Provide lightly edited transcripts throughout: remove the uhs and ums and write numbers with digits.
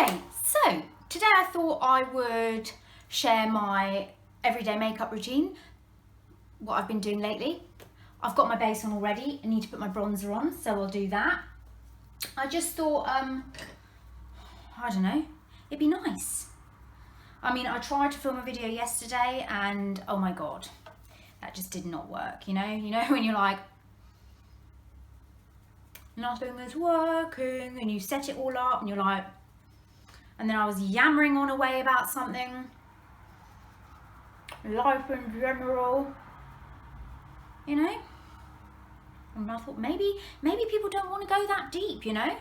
Okay, so today I thought I would share my everyday makeup routine, what I've been doing lately. I've got my base on already. I need to put my bronzer on, so I'll do that. I just thought, I don't know, it'd be nice. I mean, I tried to film a video yesterday and oh my God, that just did not work, you know when you're like, nothing is working, and you set it all up and you're like, and then I was yammering on away about something, life in general, you know, and I thought maybe people don't want to go that deep, you know.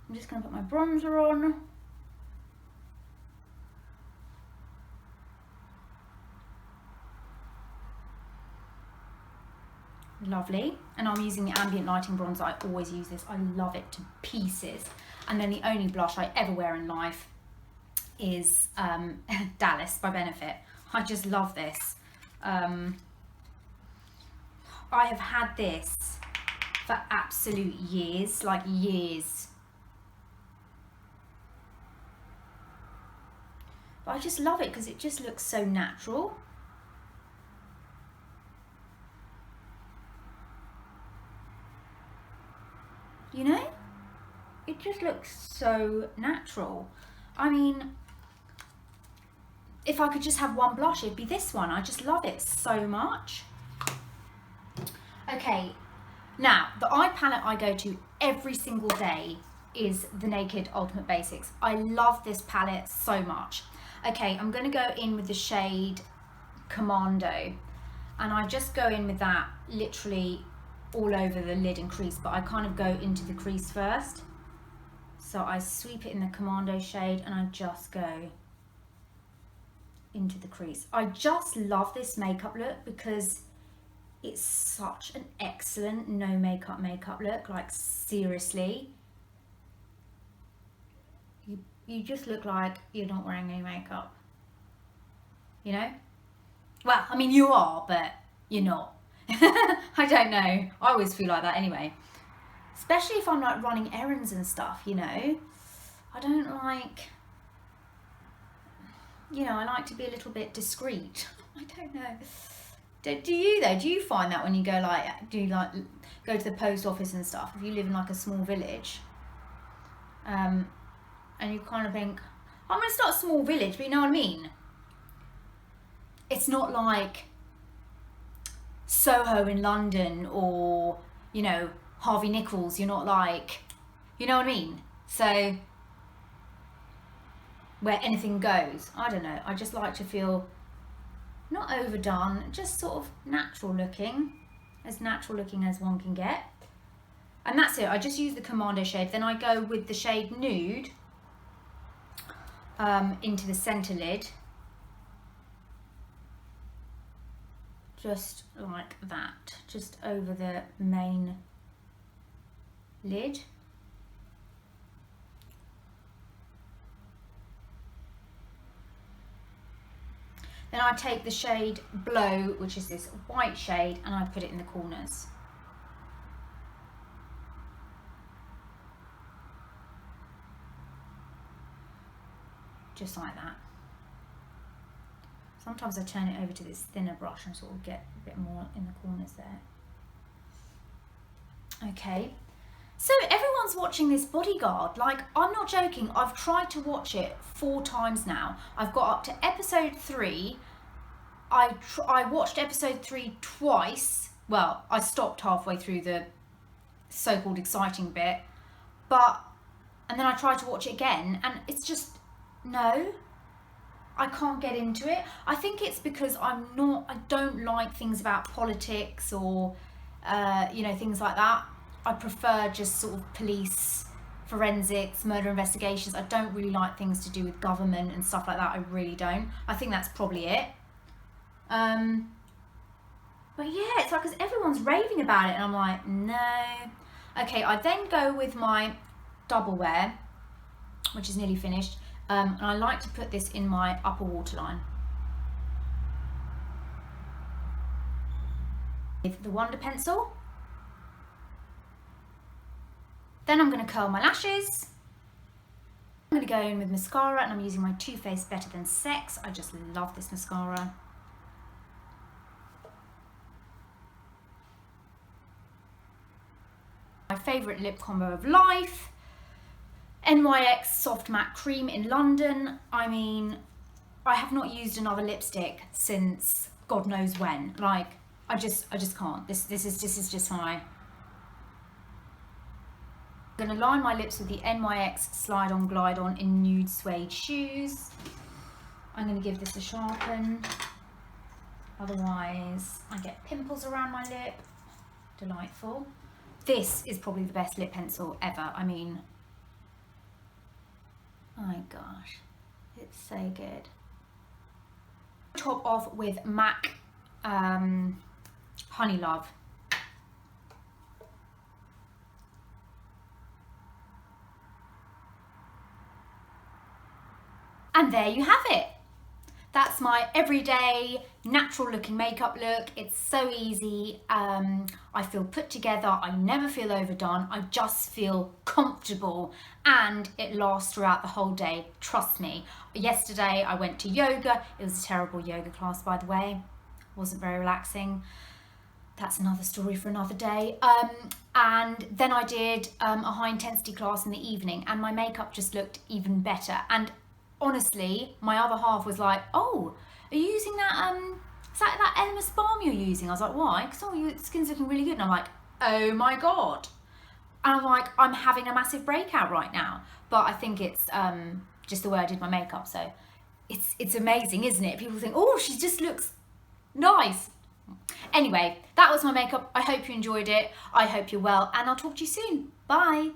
I'm just going to put my bronzer on. Lovely. And I'm using the Ambient lighting bronzer. I always use this. I love it to pieces. And then the only blush I ever wear in life is Dallas by Benefit. I just love this. I have had this for absolute years, like years. But I just love it because it just looks so natural. You know, it just looks so natural. I mean, if I could just have one blush, it'd be this one. I just love it so much. Okay, now the eye palette I go to every single day is the Naked Ultimate Basics. I love this palette so much. Okay, I'm gonna go in with the shade Commando, and I just go in with that literally all over the lid and crease, but I kind of go into the crease first. So I sweep it in the Commando shade and I just go into the crease. I just love this makeup look because it's such an excellent no makeup look. Like seriously, you just look like you're not wearing any makeup, you know? Well, I mean you are, but you're not. I don't know. I always feel like that anyway. Especially if I'm like running errands and stuff, you know. I don't like, you know, I like to be a little bit discreet. I don't know. Do you though? Do you find that when you go like, do you like go to the post office and stuff, if you live in like a small village, and you kind of think, I'm going to start a small village, but you know what I mean? It's not like Soho in London or, you know, Harvey Nichols. You're not like, you know what I mean? So where anything goes. I don't know, I just like to feel not overdone, just sort of natural looking as one can get. And that's it. I just use the Commando shade, then I go with the shade Nude into the center lid, just like that, just over the main lid. Then I take the shade Blow, which is this white shade, and I put it in the corners. Just like that. Sometimes I turn it over to this thinner brush and sort of get a bit more in the corners there. Okay, so everyone's watching this Bodyguard. Like, I'm not joking, I've tried to watch it 4 times now. I've got up to episode 3. I watched episode 3 twice. Well, I stopped halfway through the so-called exciting bit, and then I tried to watch it again, and it's just, no, I can't get into it. I think it's because I don't like things about politics or, you know, things like that. I prefer just sort of police, forensics, murder investigations. I don't really like things to do with government and stuff like that. I really don't. I think that's probably it. But yeah, it's like, because everyone's raving about it and I'm like, no. Okay, I then go with my double wear, which is nearly finished. And I like to put this in my upper waterline. With the Wonder pencil. Then I'm going to curl my lashes. I'm going to go in with mascara, and I'm using my Too Faced Better Than Sex. I just love this mascara. My favourite lip combo of life. NYX Soft Matte Cream in London. I mean, I have not used another lipstick since God knows when. Like, I just can't. This is just my... I'm going to line my lips with the NYX Slide On Glide On in Nude Suede shoes. I'm going to give this a sharpen. Otherwise, I get pimples around my lip. Delightful. This is probably the best lip pencil ever. I mean, oh my gosh, it's so good. Top off with MAC HoneyLove. And there you have it. That's my everyday natural looking makeup look. It's so easy. I feel put together. I never feel overdone. I just feel comfortable, and it lasts throughout the whole day. Trust me. Yesterday I went to yoga. It was a terrible yoga class, by the way. Wasn't very relaxing. That's another story for another day. And then I did a high intensity class in the evening, and my makeup just looked even better. And honestly, my other half was like, oh, are you using that, is that Elemis balm you're using? I was like, why? Because, oh, your skin's looking really good. And I'm like, oh my God. And I'm like, I'm having a massive breakout right now. But I think it's just the way I did my makeup. So it's amazing, isn't it? People think, oh, she just looks nice. Anyway, that was my makeup. I hope you enjoyed it. I hope you're well, and I'll talk to you soon. Bye.